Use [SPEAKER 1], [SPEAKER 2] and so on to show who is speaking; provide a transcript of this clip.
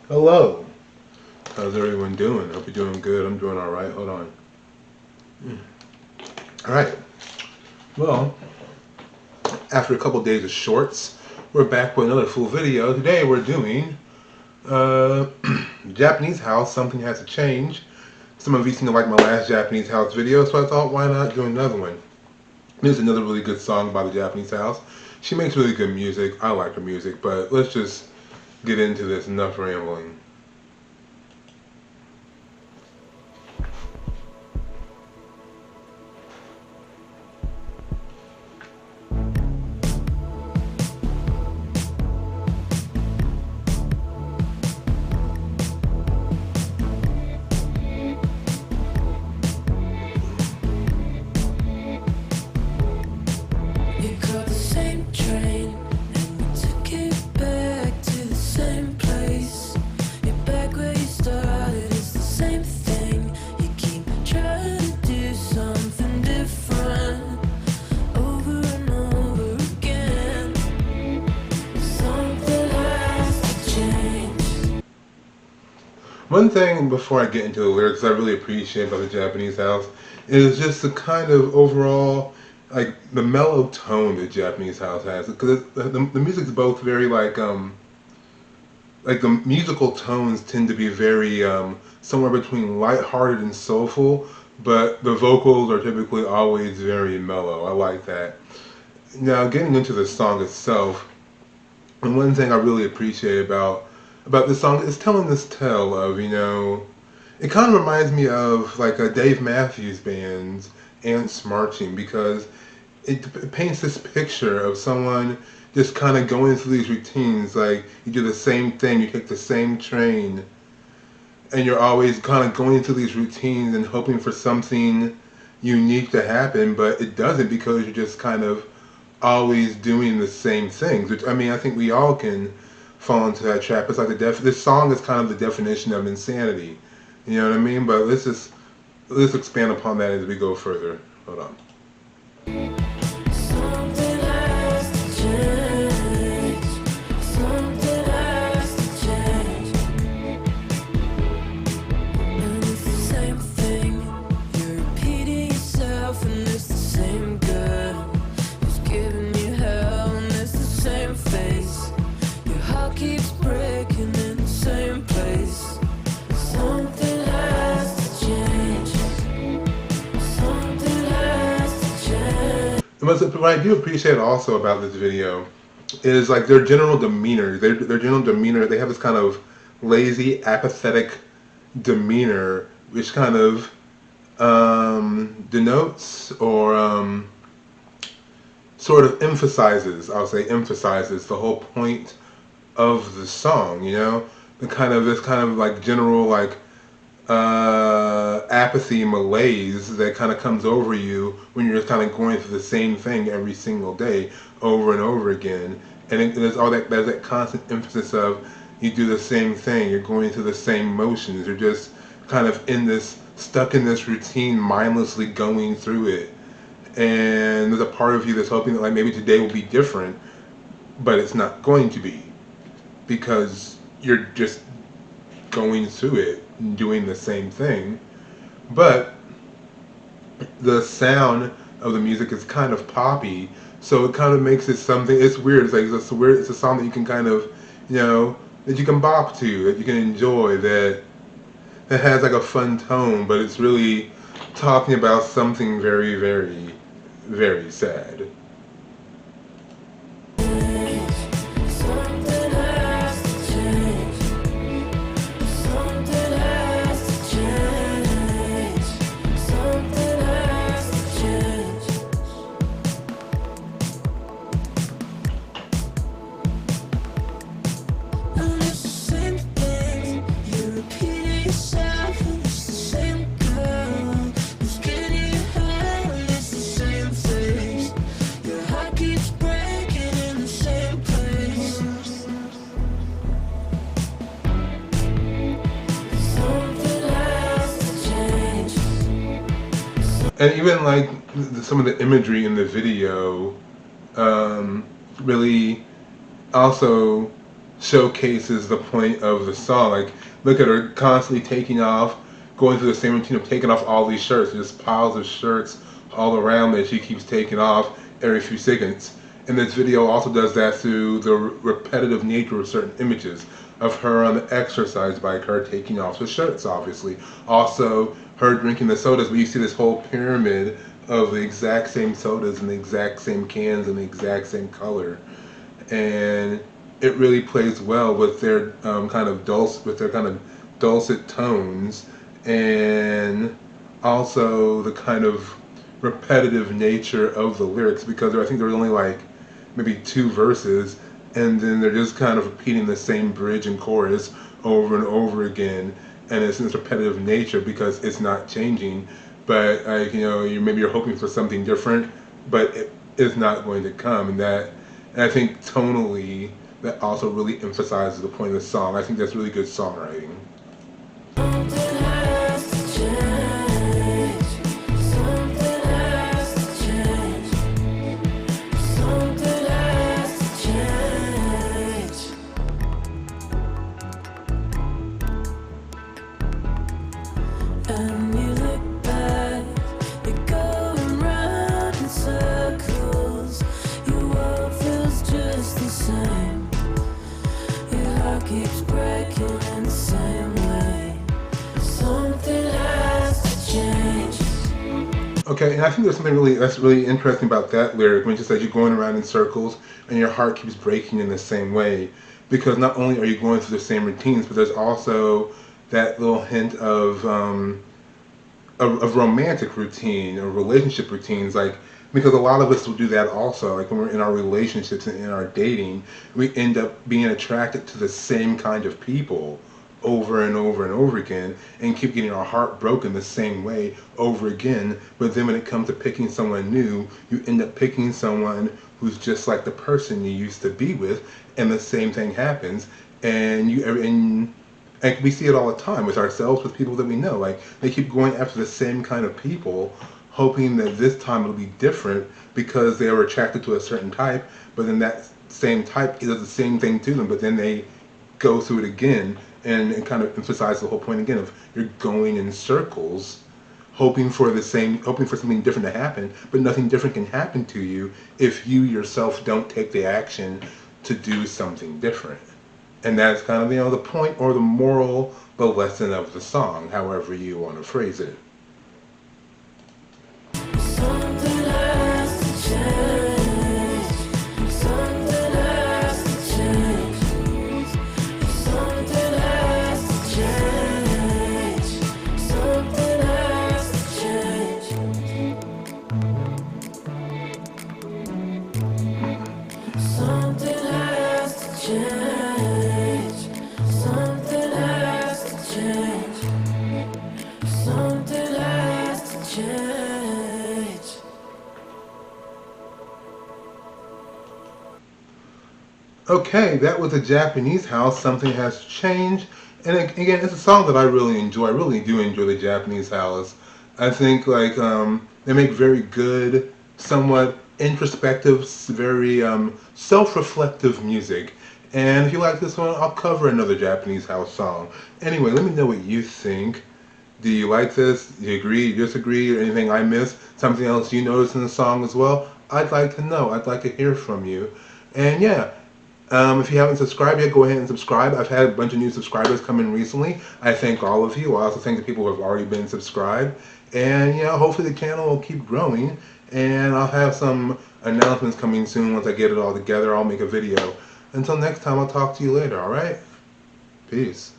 [SPEAKER 1] Hello. How's everyone doing? Hope you're doing good. I'm doing all right. Hold on. All right. Well, after a couple days of shorts, we're back with another full video. Today we're doing uh, Japanese house. Something has to change. Some of you seem to like my last Japanese house video, so I thought, why not do another one? There's another really good song by the Japanese house. She makes really good music. I like her music, but let's just get into this. Enough rambling. One thing before I get into the lyrics I really appreciate about the Japanese house is just the kind of overall, like the mellow tone the Japanese house has. Because the music's both very like the musical tones tend to be very somewhere between lighthearted and soulful, but the vocals are typically always very mellow. I like that. Now getting into the song itself, and one thing I really appreciate about this song is telling this tale of, it kind of reminds me of like a Dave Matthews Band's Ants Marching, because it paints this picture of someone just kind of going through these routines. Like you do the same thing, you take the same train, and you're always kind of going through these routines and hoping for something unique to happen, but it doesn't, because you're just kind of always doing the same things. Which, I mean, I think we all can fall into that trap. It's like this song is kind of the definition of insanity. You know what I mean? But let's expand upon that as we go further. Hold on. What I do appreciate also about this video is like their general demeanor. Their general demeanor. They have this kind of lazy, apathetic demeanor, which kind of denotes or sort of emphasizes. I'll say emphasizes the whole point of the song. The kind of this kind of like general like apathy, malaise that kind of comes over you when you're just kind of going through the same thing every single day over and over again. And there's that constant emphasis of you do the same thing, you're going through the same motions, you're just kind of stuck in this routine, mindlessly going through it. And there's a part of you that's hoping that like maybe today will be different, but it's not going to be, because you're just going through it and doing the same thing. But the sound of the music is kind of poppy, so it kind of makes it something. It's weird. It's like it's a song that you can kind of, that you can bop to, that you can enjoy, that has like a fun tone, but it's really talking about something very, very, very sad. And even like some of the imagery in the video really also showcases the point of the song. Like, look at her constantly taking off, going through the same routine of taking off all these shirts, just piles of shirts all around that she keeps taking off every few seconds. And this video also does that through the repetitive nature of certain images of her on the exercise bike, her taking off the shirts, obviously. Also, her drinking the sodas, but you see this whole pyramid of the exact same sodas and the exact same cans and the exact same color. And it really plays well with their kind of dulcet tones, and also the kind of repetitive nature of the lyrics, because I think there's only like maybe two verses, and then they're just kind of repeating the same bridge and chorus over and over again, and it's in this repetitive nature because it's not changing. But like, maybe you're hoping for something different, but it is not going to come, and I think tonally that also really emphasizes the point of the song. I think that's really good songwriting.
[SPEAKER 2] Keeps breaking in the same way. Something has to change.
[SPEAKER 1] Okay, and I think there's something that's really interesting about that lyric when it just says you're going around in circles and your heart keeps breaking in the same way, because not only are you going through the same routines, but there's also that little hint of romantic routine or relationship routines, like, because a lot of us will do that also. Like when we're in our relationships and in our dating, we end up being attracted to the same kind of people over and over and over again, and keep getting our heart broken the same way over again. But then when it comes to picking someone new, you end up picking someone who's just like the person you used to be with, and the same thing happens. And we see it all the time with ourselves, with people that we know. Like, they keep going after the same kind of people, hoping that this time it'll be different because they were attracted to a certain type, but then that same type does the same thing to them, but then they go through it again, and it kind of emphasizes the whole point again of you're going in circles, hoping for something different to happen, but nothing different can happen to you if you yourself don't take the action to do something different. And that's kind of, the point or the moral, the lesson of the song, however you want to phrase it.
[SPEAKER 2] Something has to change. Something has to change. Something has to change. Something has to change. Something has to change. Something has to change. Something has to change.
[SPEAKER 1] Okay, that was a Japanese house, Something Has Changed. And again, it's a song that I really enjoy. I really do enjoy the Japanese house. I think, like, they make very good, somewhat introspective, very self-reflective music. And if you like this one, I'll cover another Japanese house song. Anyway, let me know what you think. Do you like this? Do you agree, disagree, or anything I missed? Something else you noticed in the song as well? I'd like to know. I'd like to hear from you. And yeah, if you haven't subscribed yet, go ahead and subscribe. I've had a bunch of new subscribers come in recently. I thank all of you. I also thank the people who have already been subscribed. And hopefully the channel will keep growing. And I'll have some announcements coming soon. Once I get it all together, I'll make a video. Until next time, I'll talk to you later, alright? Peace.